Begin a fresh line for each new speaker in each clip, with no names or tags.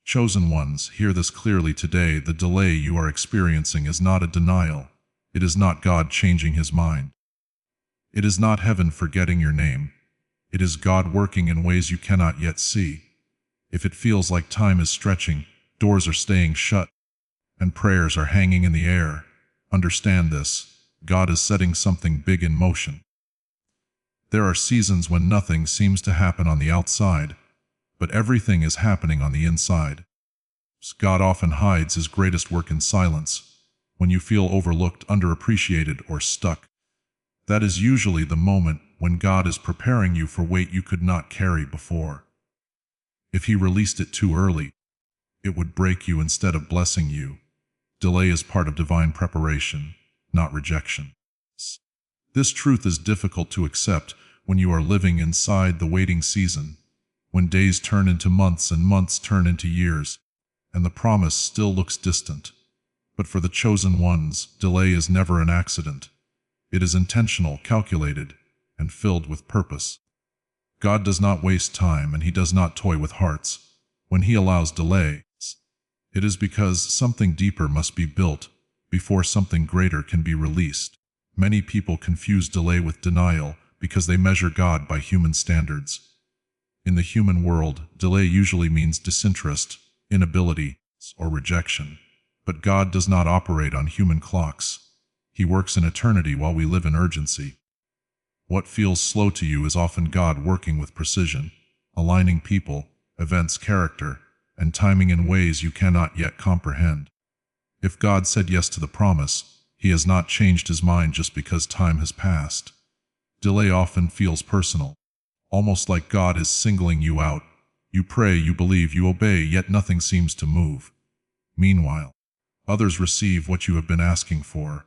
Chosen ones, hear this clearly today. The delay you are experiencing is not a denial. It is not God changing his mind. It is not heaven forgetting your name. It is God working in ways you cannot yet see. If it feels like time is stretching, doors are staying shut, and prayers are hanging in the air, understand this: God is setting something big in motion. There are seasons when nothing seems to happen on the outside, but everything is happening on the inside. God often hides his greatest work in silence. When you feel overlooked, underappreciated, or stuck, that is usually the moment when God is preparing you for weight you could not carry before. If he released it too early, it would break you instead of blessing you. Delay is part of divine preparation, not rejection. This truth is difficult to accept when you are living inside the waiting season, when days turn into months and months turn into years, and the promise still looks distant. But for the chosen ones, delay is never an accident. It is intentional, calculated, and filled with purpose. God does not waste time, and he does not toy with hearts. When he allows delay, it is because something deeper must be built before something greater can be released. Many people confuse delay with denial because they measure God by human standards. In the human world, delay usually means disinterest, inability, or rejection. But God does not operate on human clocks. He works in eternity while we live in urgency. What feels slow to you is often God working with precision, aligning people, events, character, and timing in ways you cannot yet comprehend. If God said yes to the promise, he has not changed his mind just because time has passed. Delay often feels personal, almost like God is singling you out. You pray, you believe, you obey, yet nothing seems to move. Meanwhile, others receive what you have been asking for.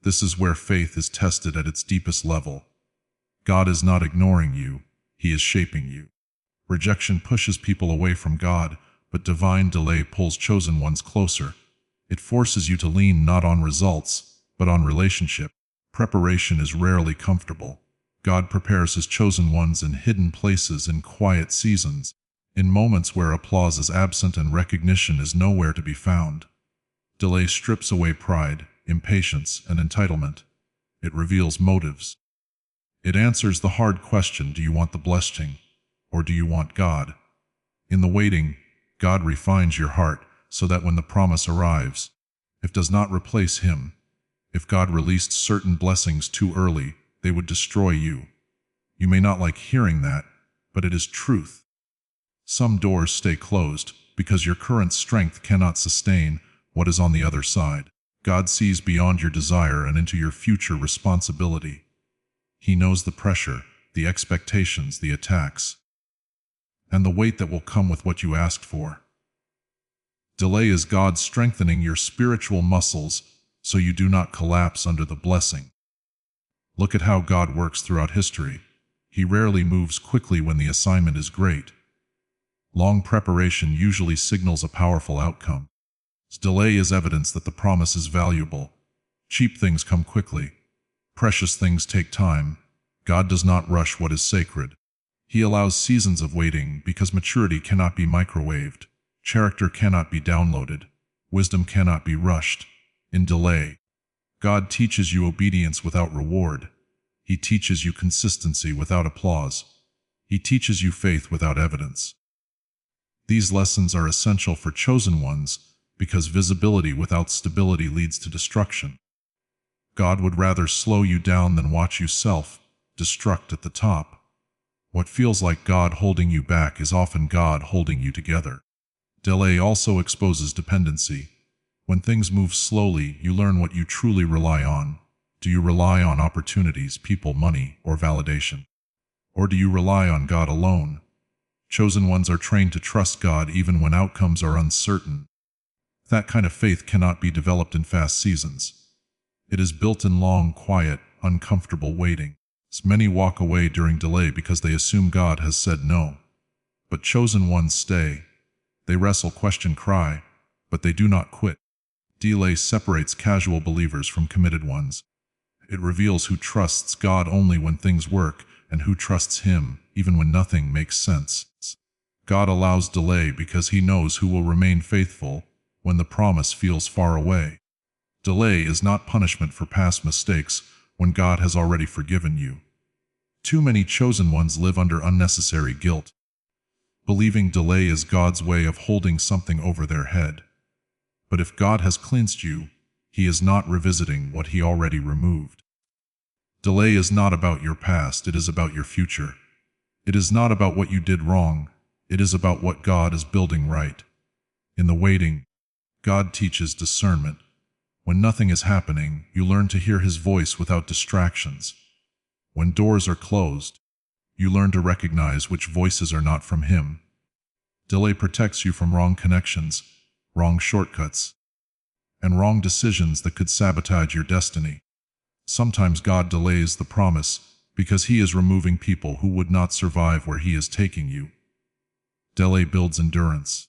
This is where faith is tested at its deepest level. God is not ignoring you, he is shaping you. Rejection pushes people away from God, but divine delay pulls chosen ones closer. It forces you to lean not on results, but on relationship. Preparation is rarely comfortable. God prepares his chosen ones in hidden places, in quiet seasons, in moments where applause is absent and recognition is nowhere to be found. Delay strips away pride, impatience, and entitlement. It reveals motives. It answers the hard question: do you want the blessing, or do you want God? In the waiting, God refines your heart so that when the promise arrives, it does not replace him. If God released certain blessings too early, they would destroy you. You may not like hearing that, but it is truth. Some doors stay closed because your current strength cannot sustain what is on the other side. God sees beyond your desire and into your future responsibility. He knows the pressure, the expectations, the attacks, and the weight that will come with what you asked for. Delay is God strengthening your spiritual muscles so you do not collapse under the blessing. Look at how God works throughout history. He rarely moves quickly when the assignment is great. Long preparation usually signals a powerful outcome. Delay is evidence that the promise is valuable. Cheap things come quickly. Precious things take time. God does not rush what is sacred. He allows seasons of waiting because maturity cannot be microwaved. Character cannot be downloaded. Wisdom cannot be rushed. In delay, God teaches you obedience without reward. He teaches you consistency without applause. He teaches you faith without evidence. These lessons are essential for chosen ones because visibility without stability leads to destruction. God would rather slow you down than watch you self-destruct at the top. What feels like God holding you back is often God holding you together. Delay also exposes dependency. When things move slowly, you learn what you truly rely on. Do you rely on opportunities, people, money, or validation? Or do you rely on God alone? Chosen ones are trained to trust God even when outcomes are uncertain. That kind of faith cannot be developed in fast seasons. It is built in long, quiet, uncomfortable waiting. Many walk away during delay because they assume God has said no. But chosen ones stay. They wrestle, question, cry, but they do not quit. Delay separates casual believers from committed ones. It reveals who trusts God only when things work and who trusts him even when nothing makes sense. God allows delay because He knows who will remain faithful when the promise feels far away. Delay is not punishment for past mistakes when God has already forgiven you. Too many chosen ones live under unnecessary guilt, believing delay is God's way of holding something over their head. But if God has cleansed you, He is not revisiting what He already removed. Delay is not about your past, it is about your future. It is not about what you did wrong, it is about what God is building right. In the waiting, God teaches discernment. When nothing is happening, you learn to hear His voice without distractions. When doors are closed, you learn to recognize which voices are not from Him. Delay protects you from wrong connections, wrong shortcuts, and wrong decisions that could sabotage your destiny. Sometimes God delays the promise because He is removing people who would not survive where He is taking you. Delay builds endurance.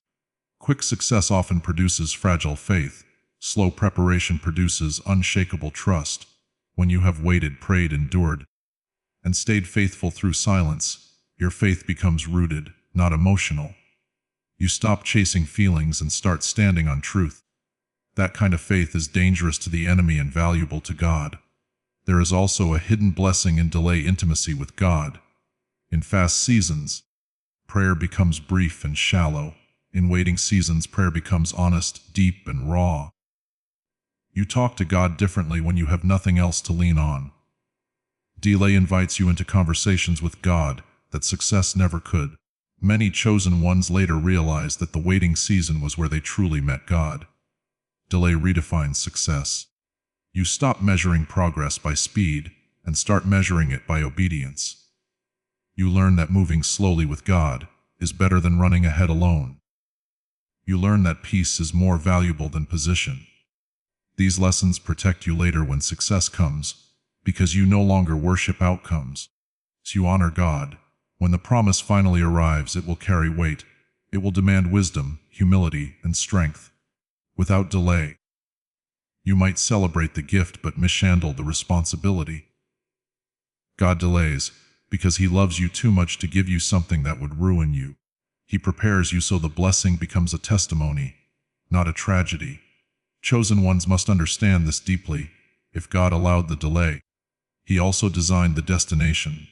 Quick success often produces fragile faith. Slow preparation produces unshakable trust. When you have waited, prayed, endured, and stayed faithful through silence, your faith becomes rooted, not emotional. You stop chasing feelings and start standing on truth. That kind of faith is dangerous to the enemy and valuable to God. There is also a hidden blessing in delay intimacy with God. In fast seasons, prayer becomes brief and shallow. In waiting seasons, prayer becomes honest, deep, and raw. You talk to God differently when you have nothing else to lean on. Delay invites you into conversations with God that success never could. Many chosen ones later realize that the waiting season was where they truly met God. Delay redefines success. You stop measuring progress by speed and start measuring it by obedience. You learn that moving slowly with God is better than running ahead alone. You learn that peace is more valuable than position. These lessons protect you later when success comes, because you no longer worship outcomes. So you honor God. When the promise finally arrives, it will carry weight. It will demand wisdom, humility, and strength. Without delay, you might celebrate the gift but mishandle the responsibility. God delays because He loves you too much to give you something that would ruin you. He prepares you so the blessing becomes a testimony, not a tragedy. Chosen ones must understand this deeply. If God allowed the delay, He also designed the destination.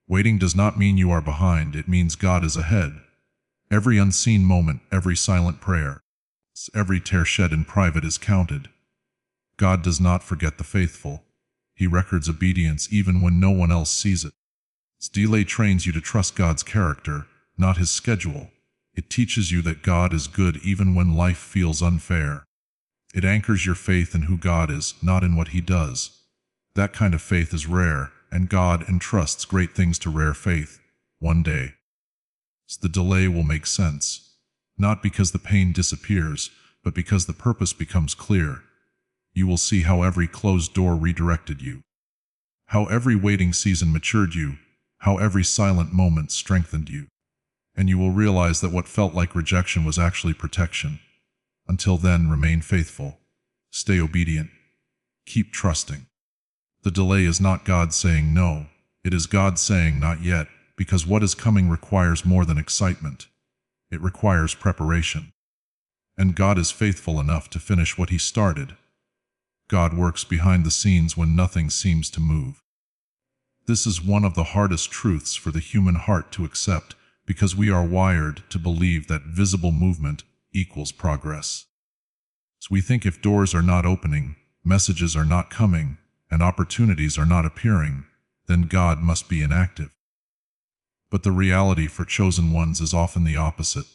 Waiting does not mean you are behind, it means God is ahead. Every unseen moment, every silent prayer, every tear shed in private is counted. God does not forget the faithful. He records obedience even when no one else sees it. Delay trains you to trust God's character, not His schedule. It teaches you that God is good even when life feels unfair. It anchors your faith in who God is, not in what He does. That kind of faith is rare, and God entrusts great things to rare faith. One day, the delay will make sense. Not because the pain disappears, but because the purpose becomes clear. You will see how every closed door redirected you, how every waiting season matured you, how every silent moment strengthened you. And you will realize that what felt like rejection was actually protection. Until then, remain faithful. Stay obedient. Keep trusting. The delay is not God saying no, it is God saying not yet, because what is coming requires more than excitement. It requires preparation. And God is faithful enough to finish what He started. God works behind the scenes when nothing seems to move. This is one of the hardest truths for the human heart to accept, because we are wired to believe that visible movement equals progress. So we think if doors are not opening, messages are not coming, and opportunities are not appearing, then God must be inactive. But the reality for chosen ones is often the opposite.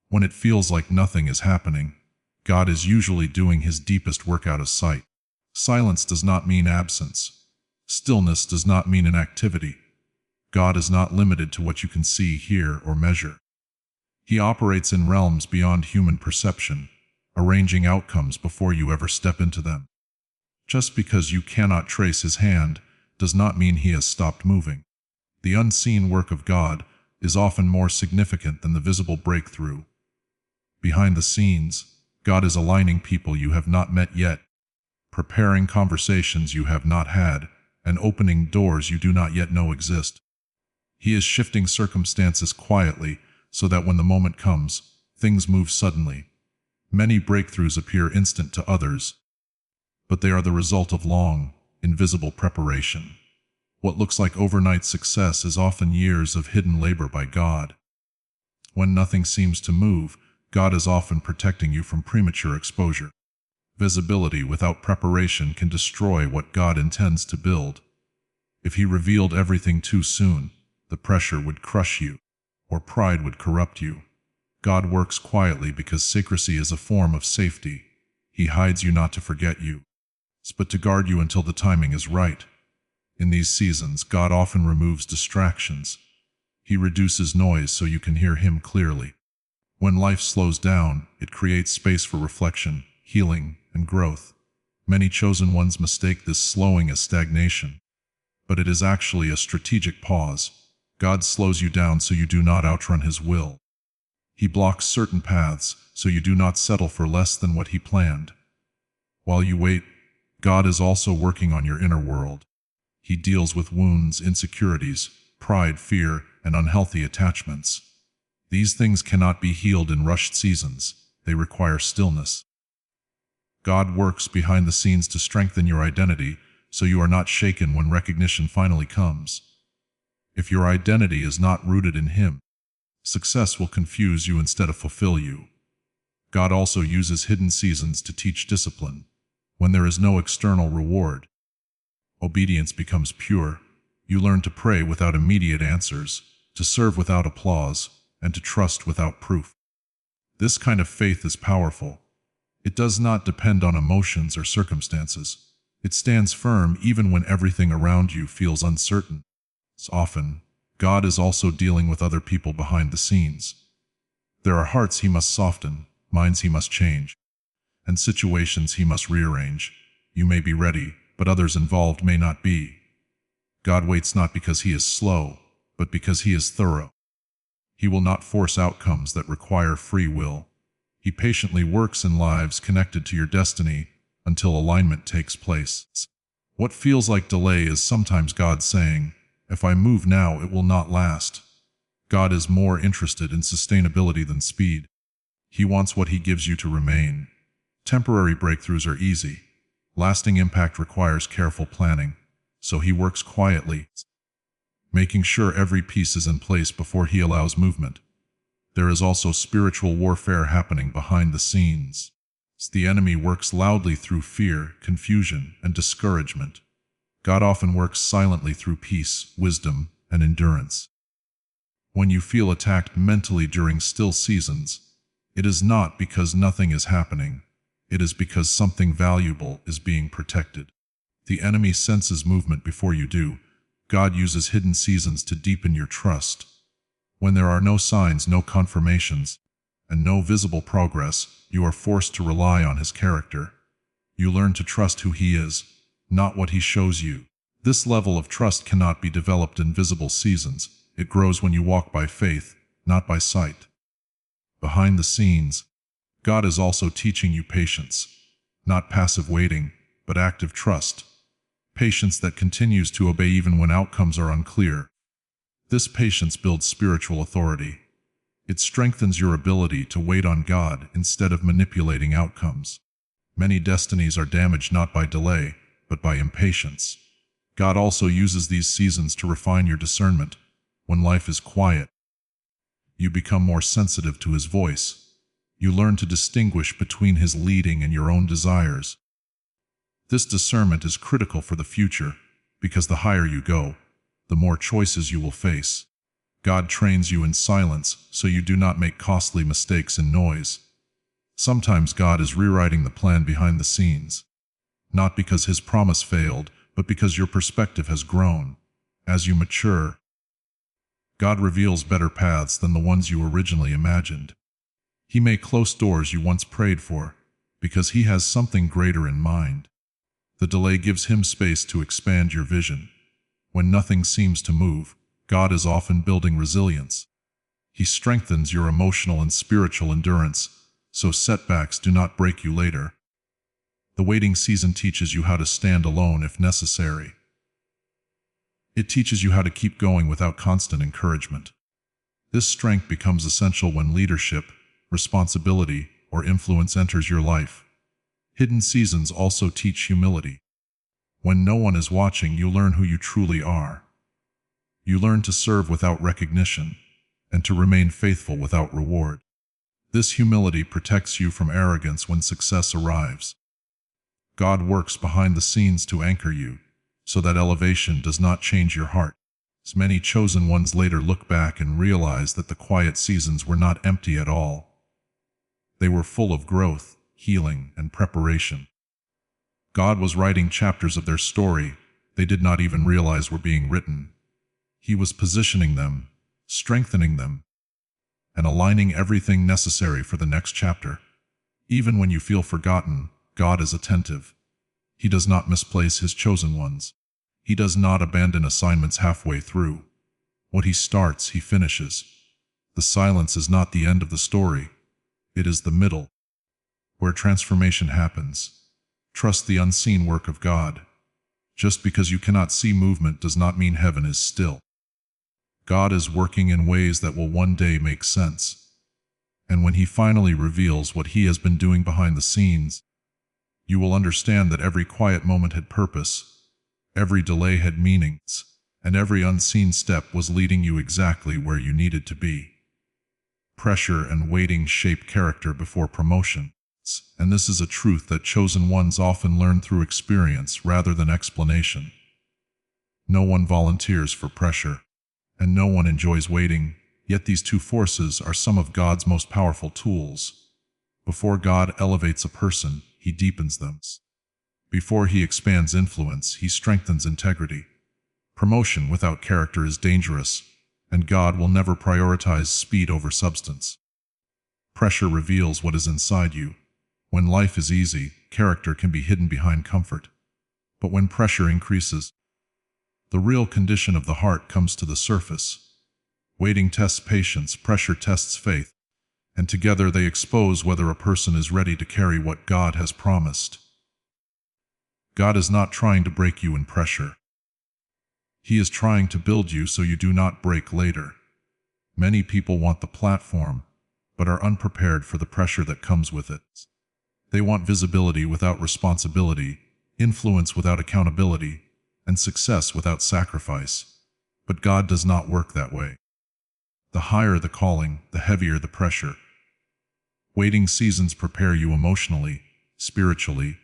When it feels like nothing is happening, God is usually doing His deepest work out of sight. Silence does not mean absence. Stillness does not mean inactivity. God is not limited to what you can see, hear, or measure. He operates in realms beyond human perception, arranging outcomes before you ever step into them. Just because you cannot trace His hand does not mean He has stopped moving. The unseen work of God is often more significant than the visible breakthrough. Behind the scenes, God is aligning people you have not met yet, preparing conversations you have not had, and opening doors you do not yet know exist. He is shifting circumstances quietly so that when the moment comes, things move suddenly. Many breakthroughs appear instant to others, but they are the result of long, invisible preparation. What looks like overnight success is often years of hidden labor by God. When nothing seems to move, God is often protecting you from premature exposure. Visibility without preparation can destroy what God intends to build. If He revealed everything too soon, the pressure would crush you, or pride would corrupt you. God works quietly because secrecy is a form of safety. He hides you not to forget you, but to guard you until the timing is right. In these seasons, God often removes distractions. He reduces noise so you can hear Him clearly. When life slows down, it creates space for reflection, healing, and growth. Many chosen ones mistake this slowing as stagnation, but it is actually a strategic pause. God slows you down so you do not outrun His will. He blocks certain paths so you do not settle for less than what He planned. While you wait, God is also working on your inner world. He deals with wounds, insecurities, pride, fear, and unhealthy attachments. These things cannot be healed in rushed seasons. They require stillness. God works behind the scenes to strengthen your identity so you are not shaken when recognition finally comes. If your identity is not rooted in Him, success will confuse you instead of fulfill you. God also uses hidden seasons to teach discipline. When there is no external reward, obedience becomes pure. You learn to pray without immediate answers, to serve without applause, and to trust without proof. This kind of faith is powerful. It does not depend on emotions or circumstances. It stands firm even when everything around you feels uncertain. Often, God is also dealing with other people behind the scenes. There are hearts He must soften, minds He must change, and situations He must rearrange. You may be ready, but others involved may not be. God waits not because He is slow, but because He is thorough. He will not force outcomes that require free will. He patiently works in lives connected to your destiny until alignment takes place. What feels like delay is sometimes God saying, "If I move now, it will not last." God is more interested in sustainability than speed. He wants what He gives you to remain. Temporary breakthroughs are easy. Lasting impact requires careful planning, so He works quietly, making sure every piece is in place before He allows movement. There is also spiritual warfare happening behind the scenes. The enemy works loudly through fear, confusion, and discouragement. God often works silently through peace, wisdom, and endurance. When you feel attacked mentally during still seasons, it is not because nothing is happening. It is because something valuable is being protected. The enemy senses movement before you do. God uses hidden seasons to deepen your trust. When there are no signs, no confirmations, and no visible progress, you are forced to rely on His character. You learn to trust who He is, not what He shows you. This level of trust cannot be developed in visible seasons. It grows when you walk by faith, not by sight. Behind the scenes, God is also teaching you patience. Not passive waiting, but active trust. Patience that continues to obey even when outcomes are unclear. This patience builds spiritual authority. It strengthens your ability to wait on God instead of manipulating outcomes. Many destinies are damaged not by delay, but by impatience. God also uses these seasons to refine your discernment. When life is quiet, you become more sensitive to His voice. You learn to distinguish between His leading and your own desires. This discernment is critical for the future, because the higher you go, the more choices you will face. God trains you in silence so you do not make costly mistakes in noise. Sometimes God is rewriting the plan behind the scenes, not because His promise failed, but because your perspective has grown. As you mature, God reveals better paths than the ones you originally imagined. He may close doors you once prayed for, because He has something greater in mind. The delay gives Him space to expand your vision. When nothing seems to move, God is often building resilience. He strengthens your emotional and spiritual endurance, so setbacks do not break you later. The waiting season teaches you how to stand alone if necessary. It teaches you how to keep going without constant encouragement. This strength becomes essential when leadership, responsibility, or influence enters your life. Hidden seasons also teach humility. When no one is watching, you learn who you truly are. You learn to serve without recognition, and to remain faithful without reward. This humility protects you from arrogance when success arrives. God works behind the scenes to anchor you, so that elevation does not change your heart. As many chosen ones later look back and realize that the quiet seasons were not empty at all. They were full of growth, healing, and preparation. God was writing chapters of their story they did not even realize were being written. He was positioning them, strengthening them, and aligning everything necessary for the next chapter. Even when you feel forgotten, God is attentive. He does not misplace His chosen ones. He does not abandon assignments halfway through. What He starts, He finishes. The silence is not the end of the story. It is the middle, where transformation happens. Trust the unseen work of God. Just because you cannot see movement does not mean heaven is still. God is working in ways that will one day make sense. And when He finally reveals what He has been doing behind the scenes, you will understand that every quiet moment had purpose, every delay had meanings, and every unseen step was leading you exactly where you needed to be. Pressure and waiting shape character before promotion, and this is a truth that chosen ones often learn through experience rather than explanation. No one volunteers for pressure, and no one enjoys waiting, yet these two forces are some of God's most powerful tools. Before God elevates a person, He deepens them. Before He expands influence, He strengthens integrity. Promotion without character is dangerous, and God will never prioritize speed over substance. Pressure reveals what is inside you. When life is easy, character can be hidden behind comfort. But when pressure increases, the real condition of the heart comes to the surface. Waiting tests patience, pressure tests faith, and together they expose whether a person is ready to carry what God has promised. God is not trying to break you in pressure. He is trying to build you so you do not break later. Many people want the platform, but are unprepared for the pressure that comes with it. They want visibility without responsibility, influence without accountability, and success without sacrifice. But God does not work that way. The higher the calling, the heavier the pressure. Waiting seasons prepare you emotionally, spiritually,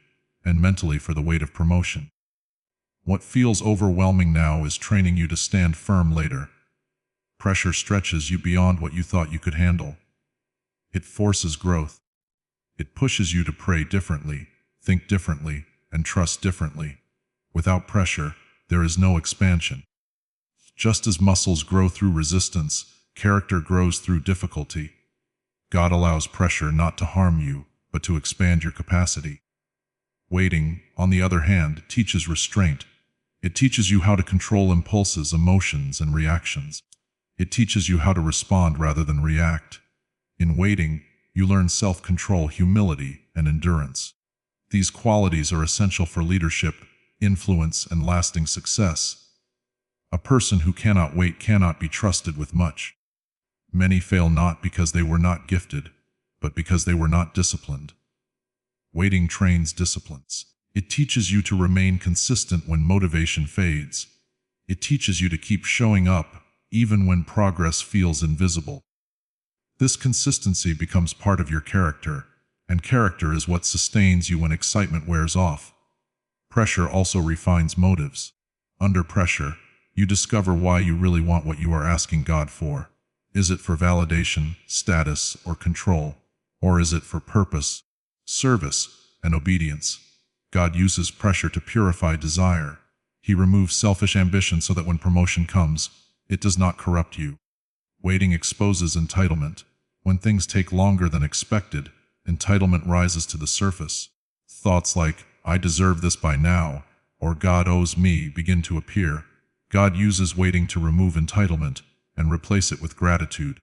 and mentally for the weight of promotion. What feels overwhelming now is training you to stand firm later. Pressure stretches you beyond what you thought you could handle. It forces growth. It pushes you to pray differently, think differently, and trust differently. Without pressure, there is no expansion. Just as muscles grow through resistance, character grows through difficulty. God allows pressure not to harm you, but to expand your capacity. Waiting, on the other hand, teaches restraint. It teaches you how to control impulses, emotions, and reactions. It teaches you how to respond rather than react. In waiting, you learn self-control, humility, and endurance. These qualities are essential for leadership, influence, and lasting success. A person who cannot wait cannot be trusted with much. Many fail not because they were not gifted, but because they were not disciplined. Waiting trains disciplines. It teaches you to remain consistent when motivation fades. It teaches you to keep showing up, even when progress feels invisible. This consistency becomes part of your character, and character is what sustains you when excitement wears off. Pressure also refines motives. Under pressure, you discover why you really want what you are asking God for. Is it for validation, status, or control? Or is it for purpose, service, and obedience? God uses pressure to purify desire. He removes selfish ambition so that when promotion comes, it does not corrupt you. Waiting exposes entitlement. When things take longer than expected, entitlement rises to the surface. Thoughts like, "I deserve this by now," or "God owes me," begin to appear. God uses waiting to remove entitlement and replace it with gratitude.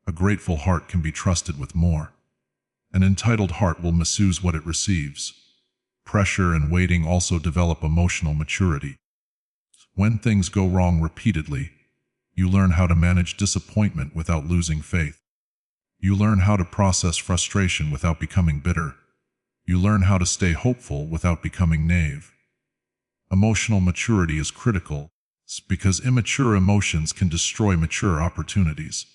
A grateful heart can be trusted with more. An entitled heart will misuse what it receives. Pressure and waiting also develop emotional maturity. When things go wrong repeatedly, You learn how to manage disappointment without losing faith. You learn how to process frustration without becoming bitter. You learn how to stay hopeful without becoming naive. Emotional maturity is critical because immature emotions can destroy mature opportunities.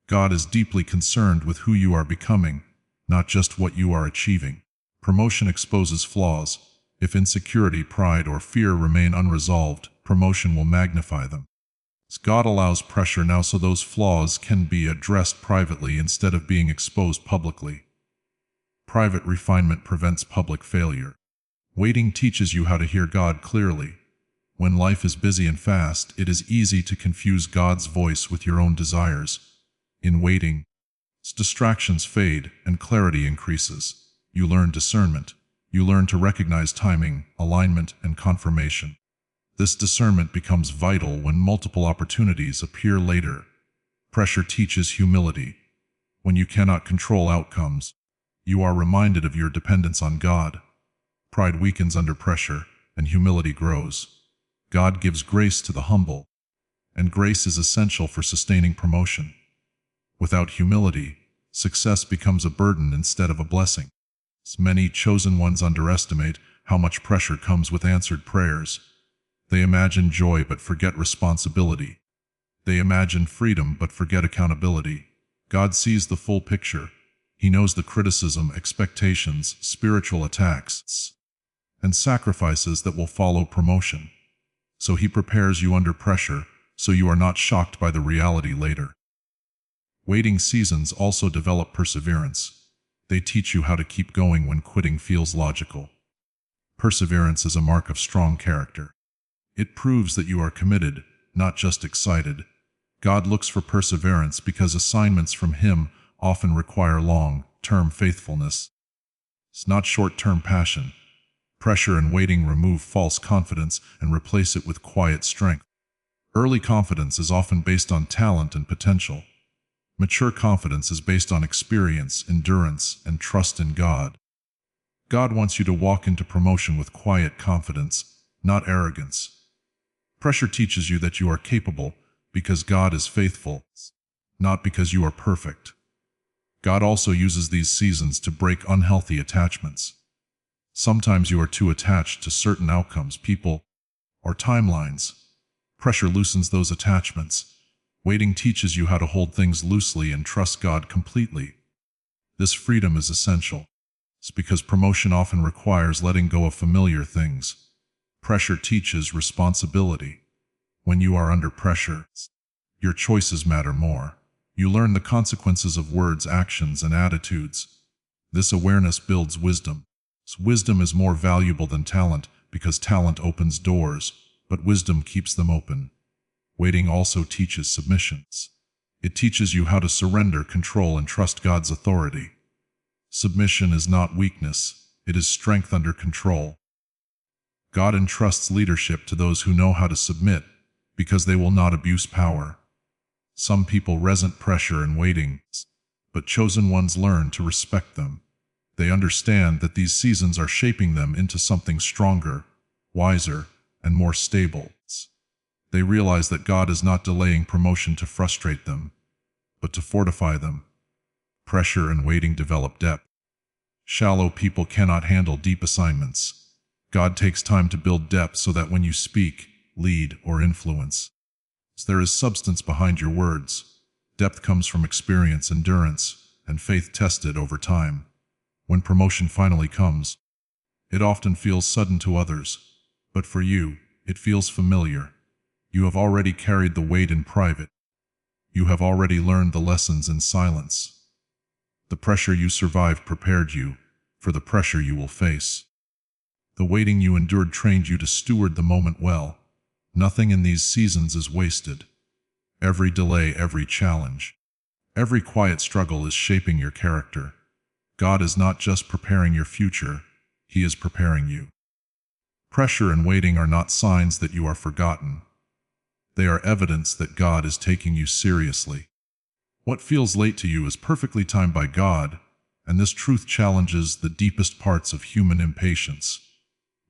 God is deeply concerned with who you are becoming, not just what you are achieving. Promotion exposes flaws. If insecurity, pride, or fear remain unresolved, promotion will magnify them. God allows pressure now so those flaws can be addressed privately instead of being exposed publicly. Private refinement prevents public failure. Waiting teaches you how to hear God clearly. When life is busy and fast, it is easy to confuse God's voice with your own desires. In waiting, distractions fade and clarity increases. You learn discernment. You learn to recognize timing, alignment, and confirmation. This discernment becomes vital when multiple opportunities appear later. Pressure teaches humility. When you cannot control outcomes, you are reminded of your dependence on God. Pride weakens under pressure, and humility grows. God gives grace to the humble, and grace is essential for sustaining promotion. Without humility, success becomes a burden instead of a blessing. Many chosen ones underestimate how much pressure comes with answered prayers. They imagine joy but forget responsibility. They imagine freedom but forget accountability. God sees the full picture. He knows the criticism, expectations, spiritual attacks, and sacrifices that will follow promotion. So He prepares you under pressure, so you are not shocked by the reality later. Waiting seasons also develop perseverance. They teach you how to keep going when quitting feels logical. Perseverance is a mark of strong character. It proves that you are committed, not just excited. God looks for perseverance because assignments from Him often require long-term faithfulness. It's not short-term passion. Pressure and waiting remove false confidence and replace it with quiet strength. Early confidence is often based on talent and potential. Mature confidence is based on experience, endurance, and trust in God. God wants you to walk into promotion with quiet confidence, not arrogance. Pressure teaches you that you are capable because God is faithful, not because you are perfect. God also uses these seasons to break unhealthy attachments. Sometimes you are too attached to certain outcomes, people, or timelines. Pressure loosens those attachments. Waiting teaches you how to hold things loosely and trust God completely. This freedom is essential. It's because promotion often requires letting go of familiar things. Pressure teaches responsibility. When you are under pressure, your choices matter more. You learn the consequences of words, actions, and attitudes. This awareness builds wisdom. Wisdom is more valuable than talent because talent opens doors, but wisdom keeps them open. Waiting also teaches submissions. It teaches you how to surrender, control, and trust God's authority. Submission is not weakness, it is strength under control. God entrusts leadership to those who know how to submit, because they will not abuse power. Some people resent pressure and waiting, but chosen ones learn to respect them. They understand that these seasons are shaping them into something stronger, wiser, and more stable. They realize that God is not delaying promotion to frustrate them, but to fortify them. Pressure and waiting develop depth. Shallow people cannot handle deep assignments. God takes time to build depth so that when you speak, lead, or influence, there is substance behind your words. Depth comes from experience, endurance, and faith tested over time. When promotion finally comes, it often feels sudden to others, but for you, it feels familiar. You have already carried the weight in private. You have already learned the lessons in silence. The pressure you survived prepared you for the pressure you will face. The waiting you endured trained you to steward the moment well. Nothing in these seasons is wasted. Every delay, every challenge, every quiet struggle is shaping your character. God is not just preparing your future, He is preparing you. Pressure and waiting are not signs that you are forgotten. They are evidence that God is taking you seriously. What feels late to you is perfectly timed by God, and this truth challenges the deepest parts of human impatience.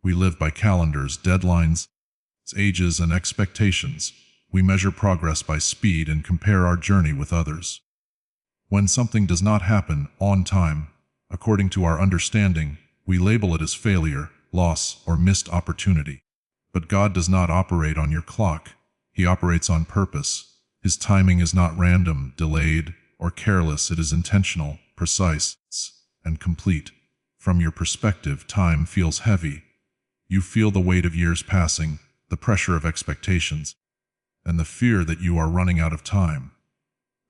We live by calendars, deadlines, ages, and expectations, We measure progress by speed and compare our journey with others. When something does not happen on time, according to our understanding, we label it as failure, loss, or missed opportunity. But God does not operate on your clock. He operates on purpose. His timing is not random, delayed, or careless. It is intentional, precise, and complete. From your perspective, time feels heavy. You feel the weight of years passing, the pressure of expectations, and the fear that you are running out of time.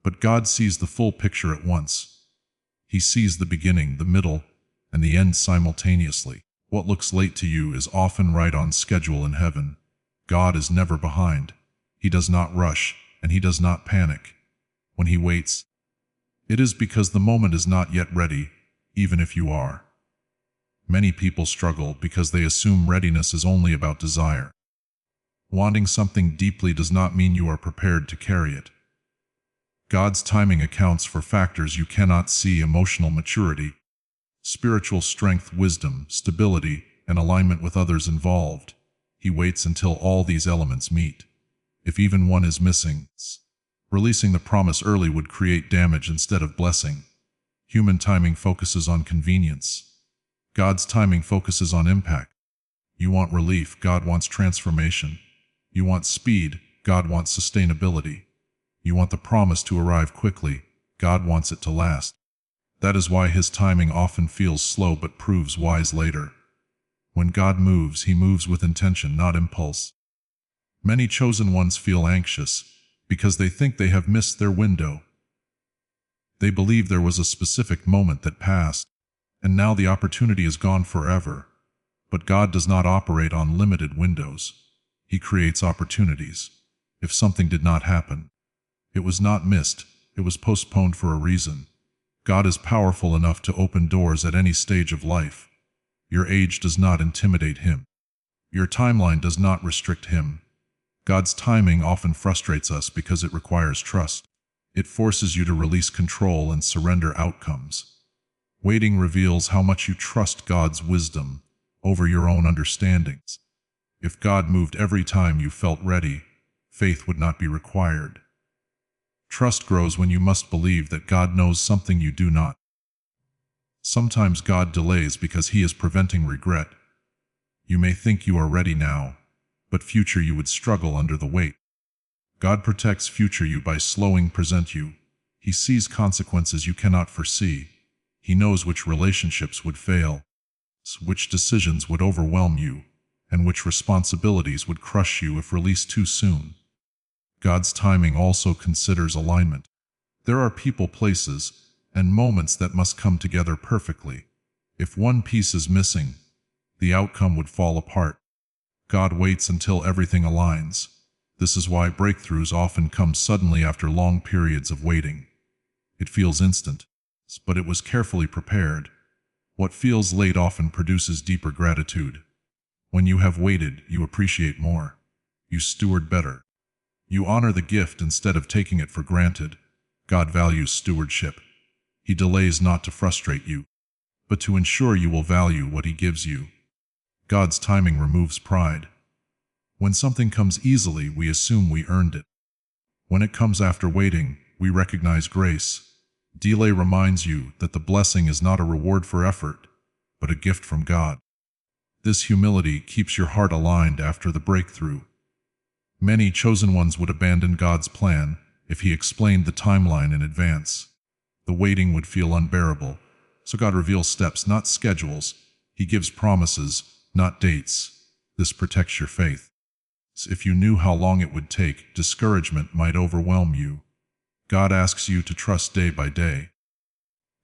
But God sees the full picture at once. He sees the beginning, the middle, and the end simultaneously. What looks late to you is often right on schedule in heaven. God is never behind. He does not rush, and he does not panic. When he waits, it is because the moment is not yet ready, even if you are. Many people struggle because they assume readiness is only about desire. Wanting something deeply does not mean you are prepared to carry it. God's timing accounts for factors you cannot see: emotional maturity, spiritual strength, wisdom, stability, and alignment with others involved. He waits until all these elements meet. If even one is missing, releasing the promise early would create damage instead of blessing. Human timing focuses on convenience. God's timing focuses on impact. You want relief, God wants transformation. You want speed, God wants sustainability. You want the promise to arrive quickly, God wants it to last. That is why his timing often feels slow but proves wise later. When God moves, he moves with intention, not impulse. Many chosen ones feel anxious because they think they have missed their window. They believe there was a specific moment that passed, and now the opportunity is gone forever. But God does not operate on limited windows. He creates opportunities. If something did not happen, it was not missed, it was postponed for a reason. God is powerful enough to open doors at any stage of life. Your age does not intimidate him. Your timeline does not restrict him. God's timing often frustrates us because it requires trust. It forces you to release control and surrender outcomes. Waiting reveals how much you trust God's wisdom over your own understandings. If God moved every time you felt ready, faith would not be required. Trust grows when you must believe that God knows something you do not. Sometimes God delays because he is preventing regret. You may think you are ready now, but future you would struggle under the weight. God protects future you by slowing present you. He sees consequences you cannot foresee. He knows which relationships would fail, which decisions would overwhelm you, and which responsibilities would crush you if released too soon. God's timing also considers alignment. There are people, places, and moments that must come together perfectly. If one piece is missing, the outcome would fall apart. God waits until everything aligns. This is why breakthroughs often come suddenly after long periods of waiting. It feels instant, but it was carefully prepared. What feels late often produces deeper gratitude. When you have waited, you appreciate more. You steward better. You honor the gift instead of taking it for granted. God values stewardship. He delays not to frustrate you, but to ensure you will value what he gives you. God's timing removes pride. When something comes easily, we assume we earned it. When it comes after waiting, we recognize grace. Delay reminds you that the blessing is not a reward for effort, but a gift from God. This humility keeps your heart aligned after the breakthrough. Many chosen ones would abandon God's plan if he explained the timeline in advance. The waiting would feel unbearable, so God reveals steps, not schedules. He gives promises, not dates. This protects your faith. If you knew how long it would take, discouragement might overwhelm you. God asks you to trust day by day.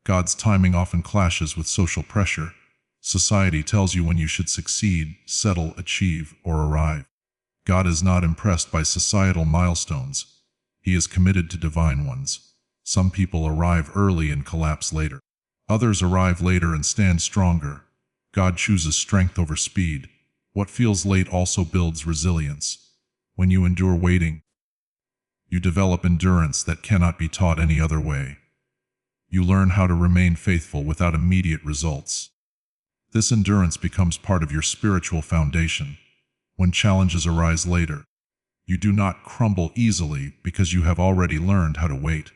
God's timing often clashes with social pressure. Society tells you when you should succeed, settle, achieve, or arrive. God is not impressed by societal milestones. He is committed to divine ones. Some people arrive early and collapse later. Others arrive later and stand stronger. God chooses strength over speed. What feels late also builds resilience. When you endure waiting, you develop endurance that cannot be taught any other way. You learn how to remain faithful without immediate results. This endurance becomes part of your spiritual foundation. When challenges arise later, You do not crumble easily because you have already learned how to wait.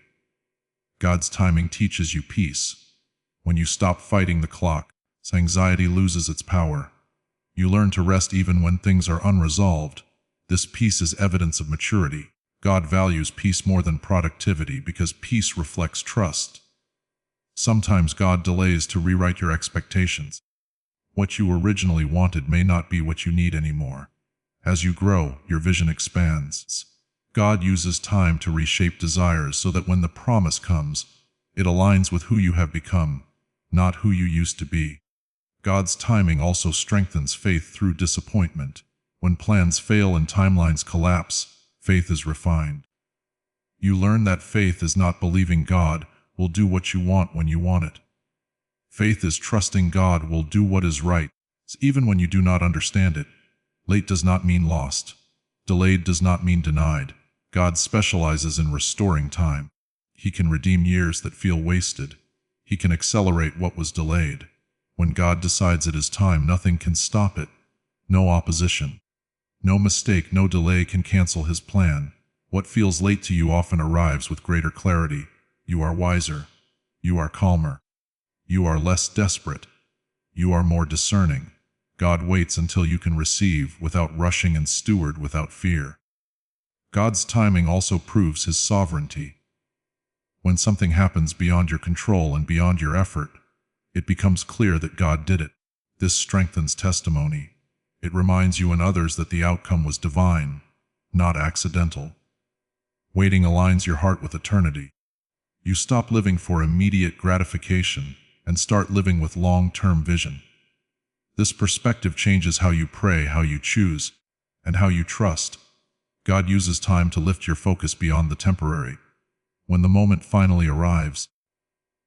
God's timing teaches you peace. When you stop fighting the clock, anxiety loses its power. You learn to rest even when things are unresolved. This peace is evidence of maturity. God values peace more than productivity because peace reflects trust. Sometimes God delays to rewrite your expectations. What you originally wanted may not be what you need anymore. As you grow, your vision expands. God uses time to reshape desires so that when the promise comes, it aligns with who you have become, not who you used to be. God's timing also strengthens faith through disappointment. When plans fail and timelines collapse, faith is refined. You learn that faith is not believing God will do what you want when you want it. Faith is trusting God will do what is right, even when you do not understand it. Late does not mean lost. Delayed does not mean denied. God specializes in restoring time. He can redeem years that feel wasted. He can accelerate what was delayed. When God decides it is time, nothing can stop it. No opposition. No mistake, no delay can cancel His plan. What feels late to you often arrives with greater clarity. You are wiser. You are calmer. You are less desperate. You are more discerning. God waits until you can receive without rushing and steward without fear. God's timing also proves His sovereignty. When something happens beyond your control and beyond your effort, it becomes clear that God did it. This strengthens testimony. It reminds you and others that the outcome was divine, not accidental. Waiting aligns your heart with eternity. You stop living for immediate gratification and start living with long-term vision. This perspective changes how you pray, how you choose, and how you trust. God uses time to lift your focus beyond the temporary. When the moment finally arrives,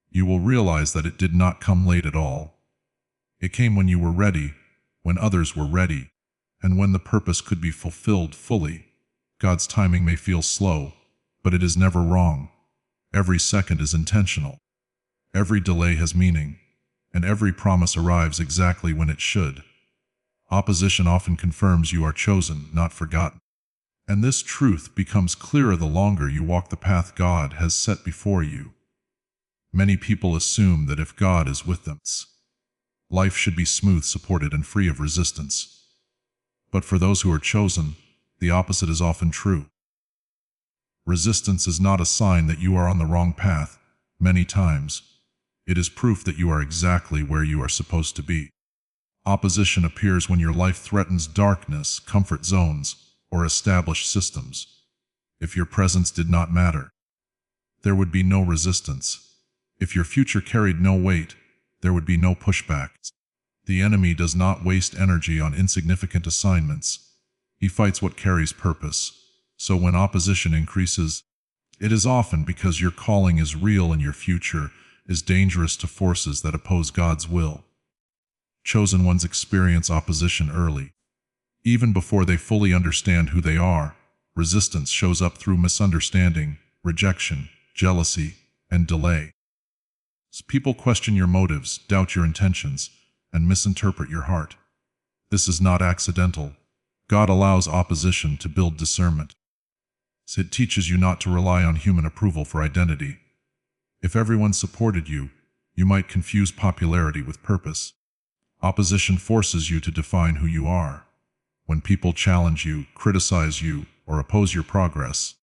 you will realize that it did not come late at all. It came when you were ready, when others were ready, and when the purpose could be fulfilled fully. God's timing may feel slow, but it is never wrong. Every second is intentional. Every delay has meaning, and every promise arrives exactly when it should. Opposition often confirms you are chosen, not forgotten. And this truth becomes clearer the longer you walk the path God has set before you. Many people assume that if God is with them, life should be smooth, supported, and free of resistance. But for those who are chosen, the opposite is often true. Resistance is not a sign that you are on the wrong path. Many times, it is proof that you are exactly where you are supposed to be. Opposition appears when your life threatens darkness, comfort zones, or established systems. If your presence did not matter, there would be no resistance. If your future carried no weight, there would be no pushback. The enemy does not waste energy on insignificant assignments. He fights what carries purpose. So when opposition increases, it is often because your calling is real and your future is dangerous to forces that oppose God's will. Chosen ones experience opposition early. Even before they fully understand who they are, resistance shows up through misunderstanding, rejection, jealousy, and delay. People question your motives, doubt your intentions, and misinterpret your heart. This is not accidental. God allows opposition to build discernment. It teaches you not to rely on human approval for identity. If everyone supported you, you might confuse popularity with purpose. Opposition forces you to define who you are. When people challenge you, criticize you, or oppose your progress,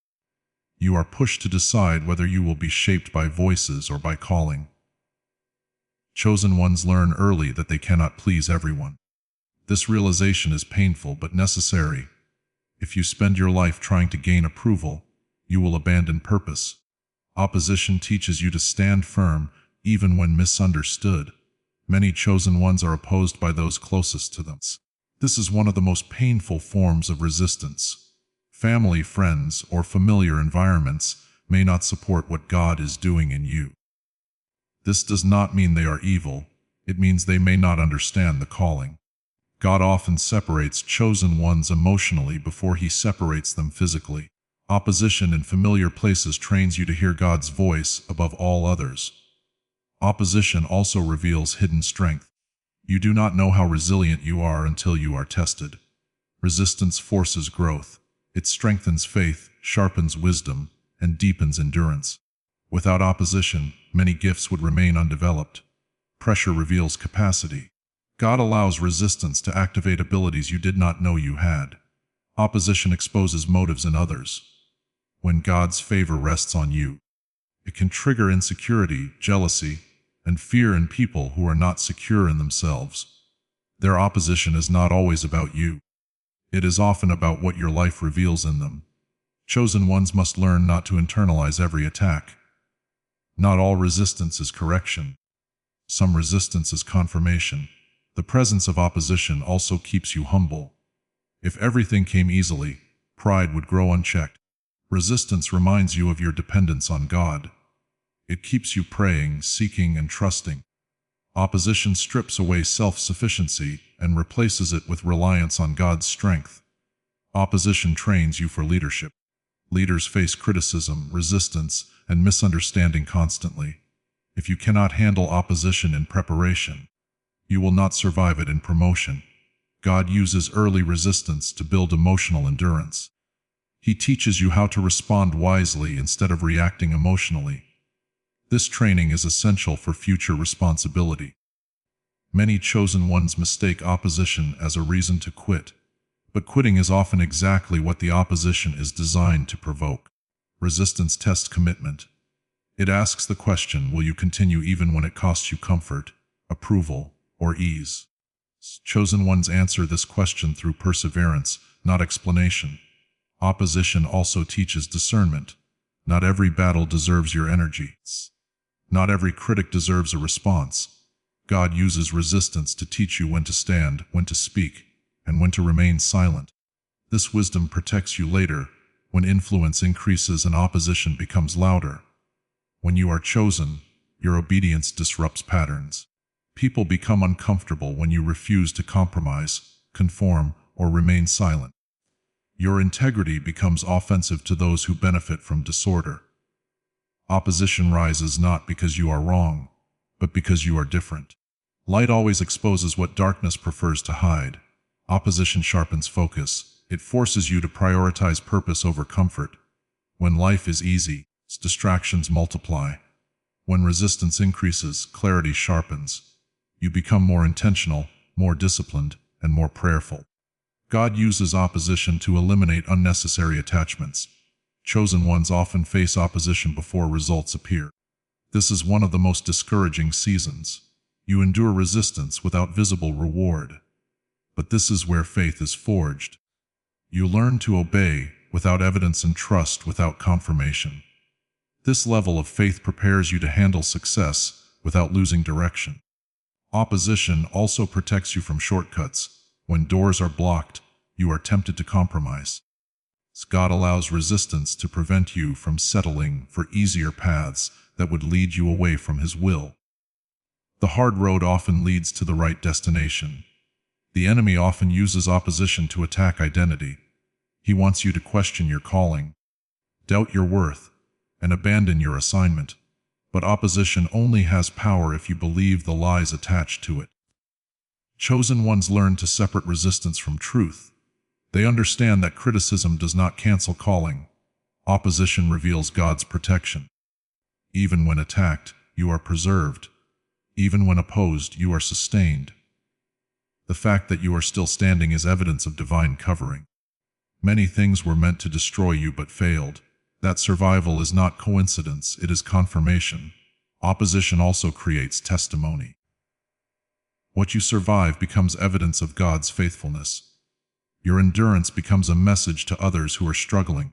you are pushed to decide whether you will be shaped by voices or by calling. Chosen ones learn early that they cannot please everyone. This realization is painful but necessary. If you spend your life trying to gain approval, you will abandon purpose. Opposition teaches you to stand firm, even when misunderstood. Many chosen ones are opposed by those closest to them. This is one of the most painful forms of resistance. Family, friends, or familiar environments may not support what God is doing in you. This does not mean they are evil. It means they may not understand the calling. God often separates chosen ones emotionally before He separates them physically. Opposition in familiar places trains you to hear God's voice above all others. Opposition also reveals hidden strength. You do not know how resilient you are until you are tested. Resistance forces growth. It strengthens faith, sharpens wisdom, and deepens endurance. Without opposition, many gifts would remain undeveloped. Pressure reveals capacity. God allows resistance to activate abilities you did not know you had. Opposition exposes motives in others. When God's favor rests on you, it can trigger insecurity, jealousy, and fear in people who are not secure in themselves. Their opposition is not always about you. It is often about what your life reveals in them. Chosen ones must learn not to internalize every attack. Not all resistance is correction. Some resistance is confirmation. The presence of opposition also keeps you humble. If everything came easily, pride would grow unchecked. Resistance reminds you of your dependence on God. It keeps you praying, seeking, and trusting. Opposition strips away self-sufficiency and replaces it with reliance on God's strength. Opposition trains you for leadership. Leaders face criticism, resistance, and misunderstanding constantly. If you cannot handle opposition in preparation, you will not survive it in promotion. God uses early resistance to build emotional endurance. He teaches you how to respond wisely instead of reacting emotionally. This training is essential for future responsibility. Many chosen ones mistake opposition as a reason to quit, but quitting is often exactly what the opposition is designed to provoke. Resistance tests commitment. It asks the question, will you continue even when it costs you comfort, approval, or ease? Chosen ones answer this question through perseverance, not explanation. Opposition also teaches discernment. Not every battle deserves your energy. Not every critic deserves a response. God uses resistance to teach you when to stand, when to speak, and when to remain silent. This wisdom protects you later, when influence increases and opposition becomes louder. When you are chosen, your obedience disrupts patterns. People become uncomfortable when you refuse to compromise, conform, or remain silent. Your integrity becomes offensive to those who benefit from disorder. Opposition rises not because you are wrong, but because you are different. Light always exposes what darkness prefers to hide. Opposition sharpens focus. It forces you to prioritize purpose over comfort. When life is easy, distractions multiply. When resistance increases, clarity sharpens. You become more intentional, more disciplined, and more prayerful. God uses opposition to eliminate unnecessary attachments. Chosen ones often face opposition before results appear. This is one of the most discouraging seasons. You endure resistance without visible reward. But this is where faith is forged. You learn to obey without evidence and trust without confirmation. This level of faith prepares you to handle success without losing direction. Opposition also protects you from shortcuts. When doors are blocked, you are tempted to compromise. God allows resistance to prevent you from settling for easier paths that would lead you away from His will. The hard road often leads to the right destination. The enemy often uses opposition to attack identity. He wants you to question your calling, doubt your worth, and abandon your assignment. But opposition only has power if you believe the lies attached to it. Chosen ones learn to separate resistance from truth. They understand that criticism does not cancel calling. Opposition reveals God's protection. Even when attacked, you are preserved. Even when opposed, you are sustained. The fact that you are still standing is evidence of divine covering. Many things were meant to destroy you but failed. That survival is not coincidence, it is confirmation. Opposition also creates testimony. What you survive becomes evidence of God's faithfulness. Your endurance becomes a message to others who are struggling.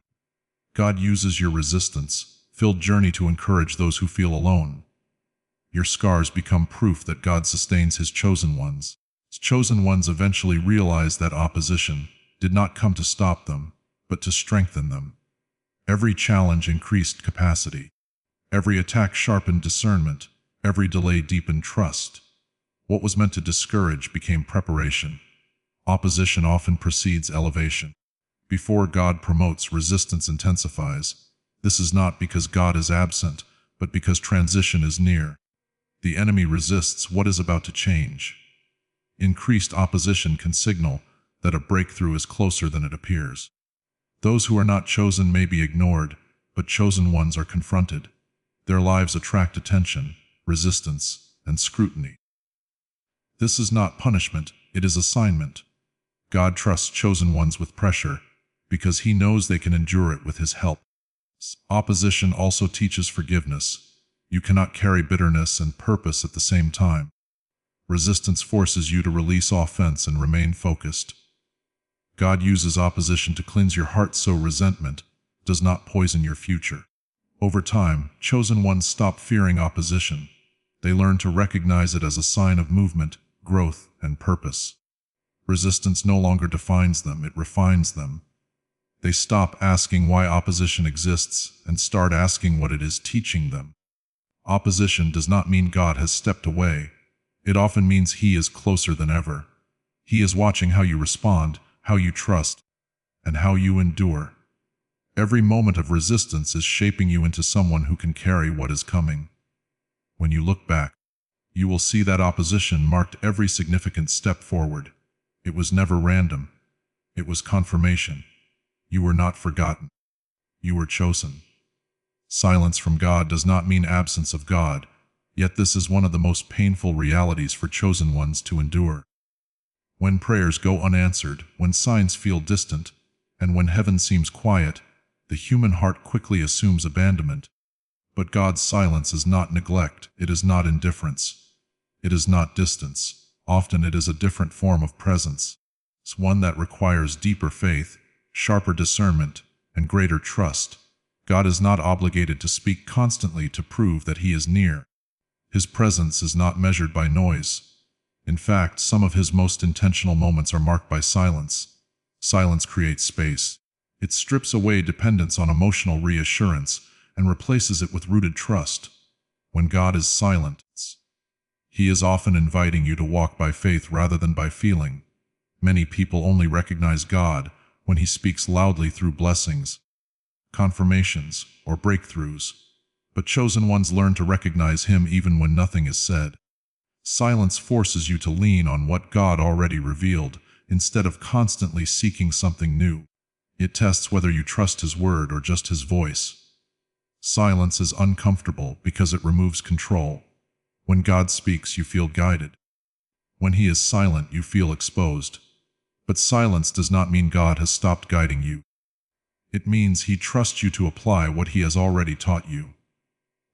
God uses your resistance-filled journey to encourage those who feel alone. Your scars become proof that God sustains His chosen ones. His chosen ones eventually realize that opposition did not come to stop them, but to strengthen them. Every challenge increased capacity. Every attack sharpened discernment. Every delay deepened trust. What was meant to discourage became preparation. Opposition often precedes elevation. Before God promotes, resistance intensifies. This is not because God is absent, but because transition is near. The enemy resists what is about to change. Increased opposition can signal that a breakthrough is closer than it appears. Those who are not chosen may be ignored, but chosen ones are confronted. Their lives attract attention, resistance, and scrutiny. This is not punishment, it is assignment. God trusts chosen ones with pressure, because he knows they can endure it with his help. Opposition also teaches forgiveness. You cannot carry bitterness and purpose at the same time. Resistance forces you to release offense and remain focused. God uses opposition to cleanse your heart so resentment does not poison your future. Over time, chosen ones stop fearing opposition. They learn to recognize it as a sign of movement, growth, and purpose. Resistance no longer defines them, it refines them. They stop asking why opposition exists and start asking what it is teaching them. Opposition does not mean God has stepped away. It often means he is closer than ever. He is watching how you respond, how you trust, and how you endure. Every moment of resistance is shaping you into someone who can carry what is coming. When you look back, you will see that opposition marked every significant step forward. It was never random. It was confirmation. You were not forgotten. You were chosen. Silence from God does not mean absence of God, yet this is one of the most painful realities for chosen ones to endure. When prayers go unanswered, when signs feel distant, and when heaven seems quiet, the human heart quickly assumes abandonment. But God's silence is not neglect, it is not indifference. It is not distance. Often it is a different form of presence. It's one that requires deeper faith, sharper discernment, and greater trust. God is not obligated to speak constantly to prove that he is near. His presence is not measured by noise. In fact, some of his most intentional moments are marked by silence. Silence creates space. It strips away dependence on emotional reassurance and replaces it with rooted trust. When God is silent, he is often inviting you to walk by faith rather than by feeling. Many people only recognize God when he speaks loudly through blessings, confirmations, or breakthroughs. But chosen ones learn to recognize him even when nothing is said. Silence forces you to lean on what God already revealed, instead of constantly seeking something new. It tests whether you trust his word or just his voice. Silence is uncomfortable because it removes control. When God speaks, you feel guided. When he is silent, you feel exposed. But silence does not mean God has stopped guiding you. It means he trusts you to apply what he has already taught you.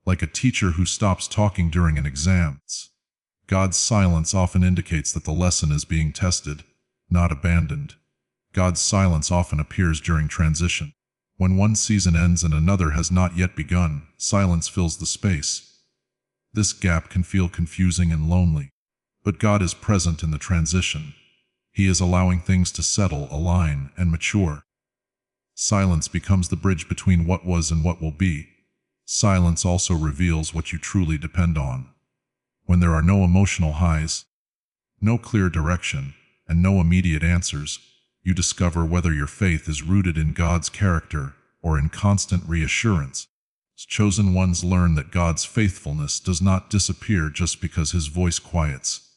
Like a teacher who stops talking during an exam, God's silence often indicates that the lesson is being tested, not abandoned. God's silence often appears during transition. When one season ends and another has not yet begun, silence fills the space. This gap can feel confusing and lonely. But God is present in the transition. He is allowing things to settle, align, and mature. Silence becomes the bridge between what was and what will be. Silence also reveals what you truly depend on. When there are no emotional highs, no clear direction, and no immediate answers, you discover whether your faith is rooted in God's character or in constant reassurance. Chosen ones learn that God's faithfulness does not disappear just because his voice quiets.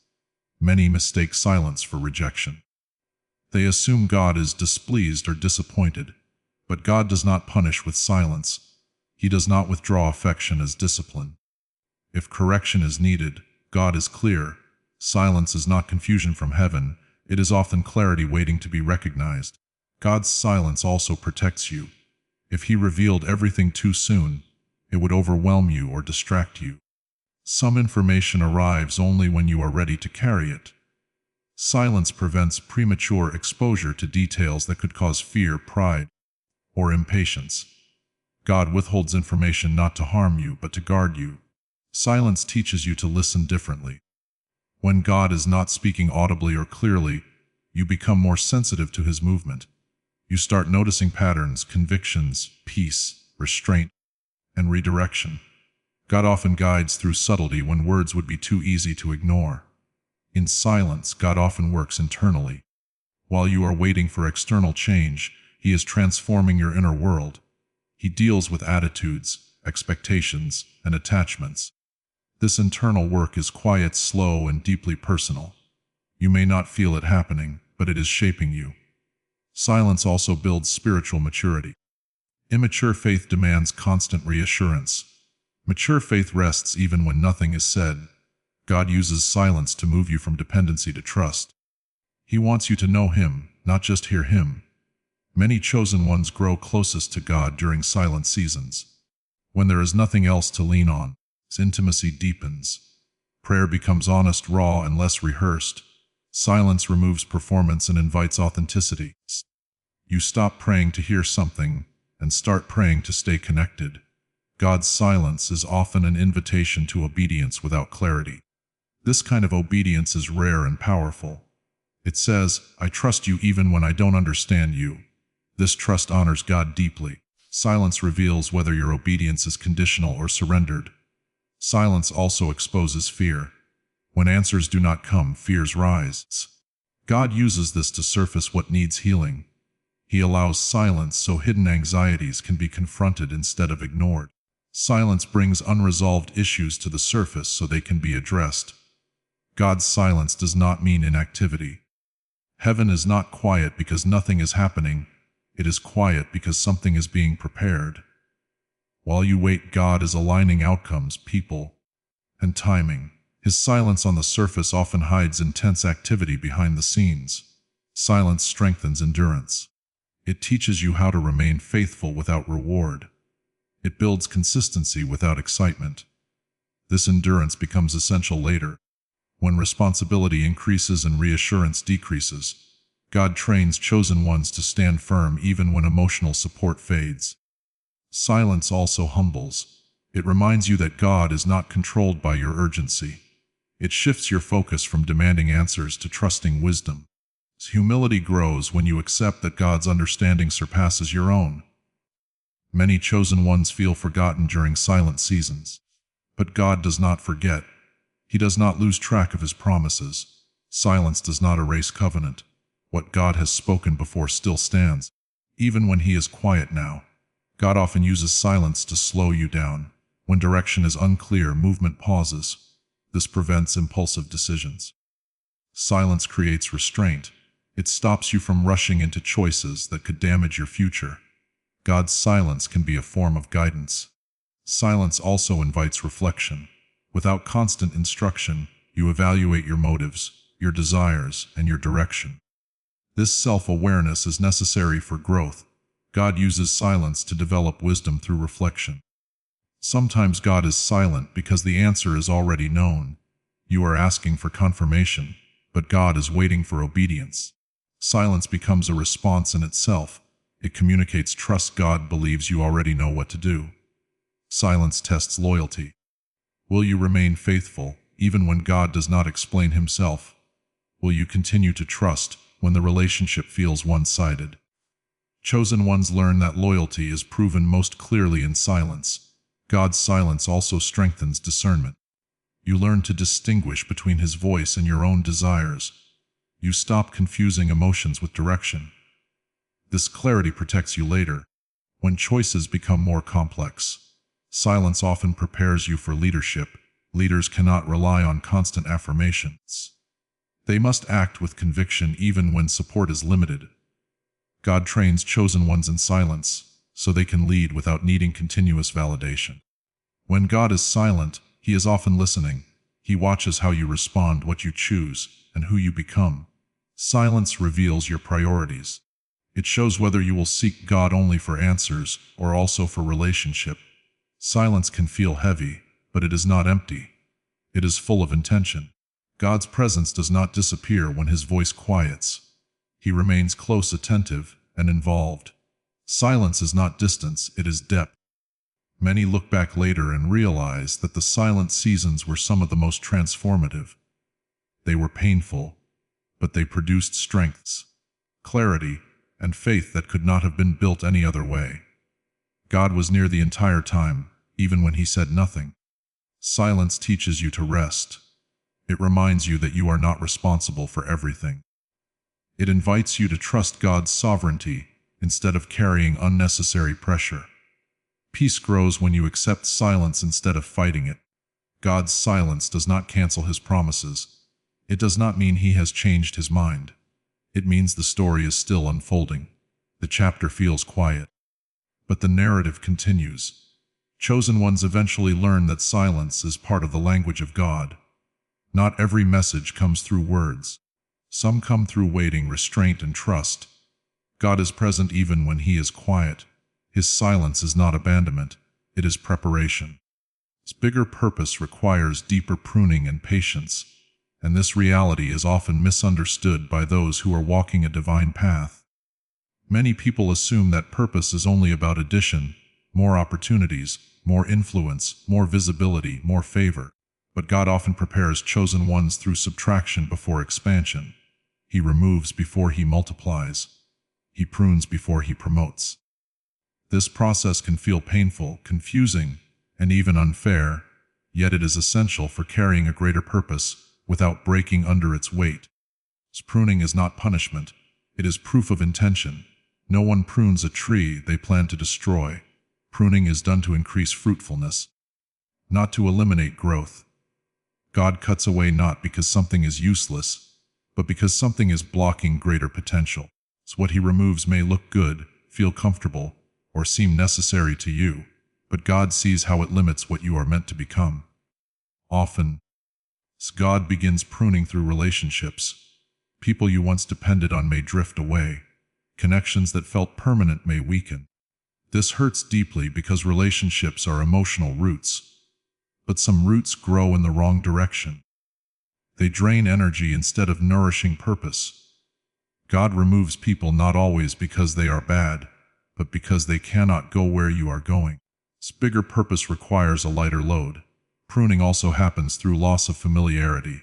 Many mistake silence for rejection. They assume God is displeased or disappointed, but God does not punish with silence. He does not withdraw affection as discipline. If correction is needed, God is clear. Silence is not confusion from heaven, it is often clarity waiting to be recognized. God's silence also protects you. If he revealed everything too soon, it would overwhelm you or distract you. Some information arrives only when you are ready to carry it. Silence prevents premature exposure to details that could cause fear, pride, or impatience. God withholds information not to harm you, but to guard you. Silence teaches you to listen differently. When God is not speaking audibly or clearly, you become more sensitive to his movement. You start noticing patterns, convictions, peace, restraint, and redirection. God often guides through subtlety when words would be too easy to ignore. In silence, God often works internally. While you are waiting for external change, he is transforming your inner world. He deals with attitudes, expectations, and attachments. This internal work is quiet, slow, and deeply personal. You may not feel it happening, but it is shaping you. Silence also builds spiritual maturity. Immature faith demands constant reassurance. Mature faith rests even when nothing is said. God uses silence to move you from dependency to trust. He wants you to know Him, not just hear Him. Many chosen ones grow closest to God during silent seasons. When there is nothing else to lean on, His intimacy deepens. Prayer becomes honest, raw, and less rehearsed. Silence removes performance and invites authenticity. You stop praying to hear something and start praying to stay connected. God's silence is often an invitation to obedience without clarity. This kind of obedience is rare and powerful. It says, "I trust you even when I don't understand you." This trust honors God deeply. Silence reveals whether your obedience is conditional or surrendered. Silence also exposes fear. When answers do not come, fears rise. God uses this to surface what needs healing. He allows silence so hidden anxieties can be confronted instead of ignored. Silence brings unresolved issues to the surface so they can be addressed. God's silence does not mean inactivity. Heaven is not quiet because nothing is happening. It is quiet because something is being prepared. While you wait, God is aligning outcomes, people, and timing. His silence on the surface often hides intense activity behind the scenes. Silence strengthens endurance. It teaches you how to remain faithful without reward. It builds consistency without excitement. This endurance becomes essential later. When responsibility increases and reassurance decreases, God trains chosen ones to stand firm even when emotional support fades. Silence also humbles. It reminds you that God is not controlled by your urgency. It shifts your focus from demanding answers to trusting wisdom. Humility grows when you accept that God's understanding surpasses your own. Many chosen ones feel forgotten during silent seasons. But God does not forget. He does not lose track of His promises. Silence does not erase covenant. What God has spoken before still stands. Even when He is quiet now, God often uses silence to slow you down. When direction is unclear, movement pauses. This prevents impulsive decisions. Silence creates restraint. It stops you from rushing into choices that could damage your future. God's silence can be a form of guidance. Silence also invites reflection. Without constant instruction, you evaluate your motives, your desires, and your direction. This self-awareness is necessary for growth. God uses silence to develop wisdom through reflection. Sometimes God is silent because the answer is already known. You are asking for confirmation, but God is waiting for obedience. Silence becomes a response in itself. It communicates trust. God believes you already know what to do. Silence tests loyalty. Will you remain faithful, even when God does not explain Himself? Will you continue to trust when the relationship feels one-sided? Chosen ones learn that loyalty is proven most clearly in silence. God's silence also strengthens discernment. You learn to distinguish between His voice and your own desires. You stop confusing emotions with direction. This clarity protects you later, when choices become more complex. Silence often prepares you for leadership. Leaders cannot rely on constant affirmations. They must act with conviction even when support is limited. God trains chosen ones in silence, so they can lead without needing continuous validation. When God is silent, He is often listening. He watches how you respond, what you choose, and who you become. Silence reveals your priorities. It shows whether you will seek God only for answers or also for relationship. Silence can feel heavy, but it is not empty. It is full of intention. God's presence does not disappear when His voice quiets. He remains close, attentive, and involved. Silence is not distance, it is depth. Many look back later and realize that the silent seasons were some of the most transformative. They were painful, but they produced strengths, clarity, and faith that could not have been built any other way. God was near the entire time, even when He said nothing. Silence teaches you to rest. It reminds you that you are not responsible for everything. It invites you to trust God's sovereignty instead of carrying unnecessary pressure. Peace grows when you accept silence instead of fighting it. God's silence does not cancel His promises. It does not mean He has changed His mind. It means the story is still unfolding. The chapter feels quiet, but the narrative continues. Chosen ones eventually learn that silence is part of the language of God. Not every message comes through words. Some come through waiting, restraint, and trust. God is present even when He is quiet. His silence is not abandonment, it is preparation. His bigger purpose requires deeper pruning and patience, and this reality is often misunderstood by those who are walking a divine path. Many people assume that purpose is only about addition, more opportunities, more influence, more visibility, more favor. But God often prepares chosen ones through subtraction before expansion. He removes before He multiplies. He prunes before He promotes. This process can feel painful, confusing, and even unfair, yet it is essential for carrying a greater purpose without breaking under its weight. Pruning is not punishment, it is proof of intention. No one prunes a tree they plan to destroy. Pruning is done to increase fruitfulness, not to eliminate growth. God cuts away not because something is useless, but because something is blocking greater potential. So what He removes may look good, feel comfortable, or seem necessary to you, but God sees how it limits what you are meant to become. Often, God begins pruning through relationships. People you once depended on may drift away. Connections that felt permanent may weaken. This hurts deeply because relationships are emotional roots. But some roots grow in the wrong direction. They drain energy instead of nourishing purpose. God removes people not always because they are bad, but because they cannot go where you are going. This bigger purpose requires a lighter load. Pruning also happens through loss of familiarity.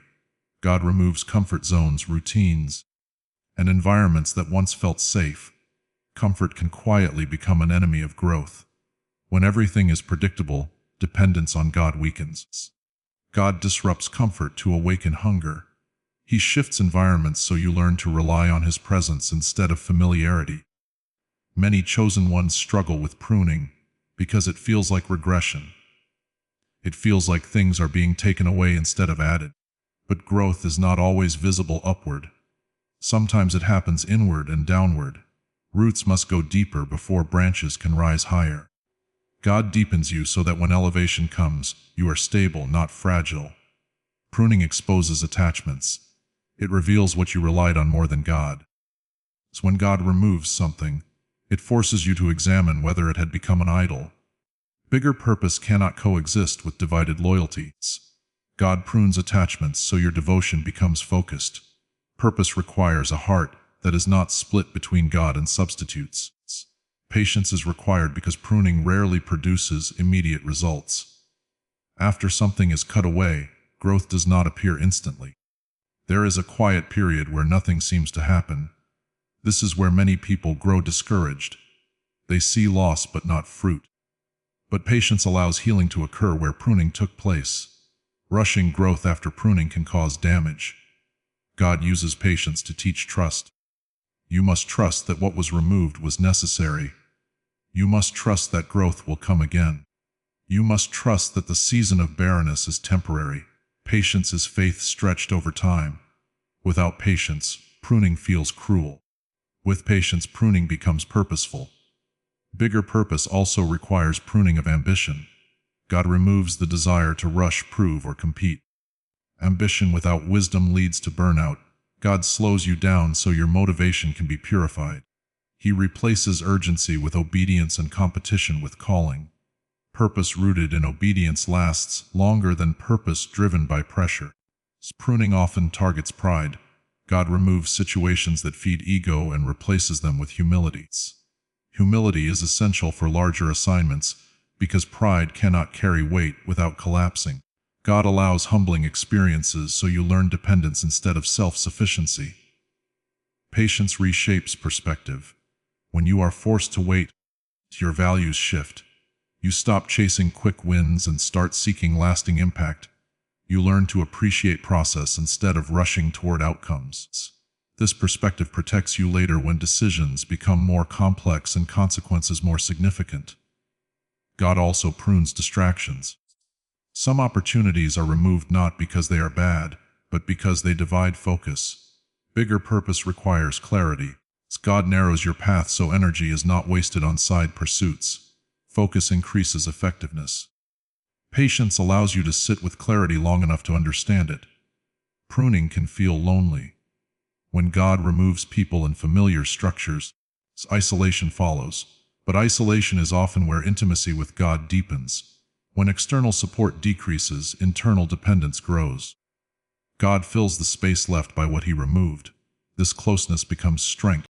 God removes comfort zones, routines, and environments that once felt safe. Comfort can quietly become an enemy of growth. When everything is predictable, dependence on God weakens. God disrupts comfort to awaken hunger. He shifts environments so you learn to rely on His presence instead of familiarity. Many chosen ones struggle with pruning because it feels like regression. It feels like things are being taken away instead of added. But growth is not always visible upward. Sometimes it happens inward and downward. Roots must go deeper before branches can rise higher. God deepens you so that when elevation comes, you are stable, not fragile. Pruning exposes attachments. It reveals what you relied on more than God. So when God removes something, it forces you to examine whether it had become an idol. Bigger purpose cannot coexist with divided loyalties. God prunes attachments so your devotion becomes focused. Purpose requires a heart that is not split between God and substitutes. Patience is required because pruning rarely produces immediate results. After something is cut away, growth does not appear instantly. There is a quiet period where nothing seems to happen. This is where many people grow discouraged. They see loss but not fruit. But patience allows healing to occur where pruning took place. Rushing growth after pruning can cause damage. God uses patience to teach trust. You must trust that what was removed was necessary. You must trust that growth will come again. You must trust that the season of barrenness is temporary. Patience is faith stretched over time. Without patience, pruning feels cruel. With patience, pruning becomes purposeful. Bigger purpose also requires pruning of ambition. God removes the desire to rush, prove, or compete. Ambition without wisdom leads to burnout. God slows you down so your motivation can be purified. He replaces urgency with obedience and competition with calling. Purpose rooted in obedience lasts longer than purpose driven by pressure. Pruning often targets pride. God removes situations that feed ego and replaces them with humility. Humility is essential for larger assignments because pride cannot carry weight without collapsing. God allows humbling experiences so you learn dependence instead of self-sufficiency. Patience reshapes perspective. When you are forced to wait, your values shift. You stop chasing quick wins and start seeking lasting impact. You learn to appreciate process instead of rushing toward outcomes. This perspective protects you later when decisions become more complex and consequences more significant. God also prunes distractions. Some opportunities are removed not because they are bad, but because they divide focus. Bigger purpose requires clarity. God narrows your path so energy is not wasted on side pursuits. Focus increases effectiveness. Patience allows you to sit with clarity long enough to understand it. Pruning can feel lonely. When God removes people and familiar structures, isolation follows. But isolation is often where intimacy with God deepens. When external support decreases, internal dependence grows. God fills the space left by what He removed. This closeness becomes strength.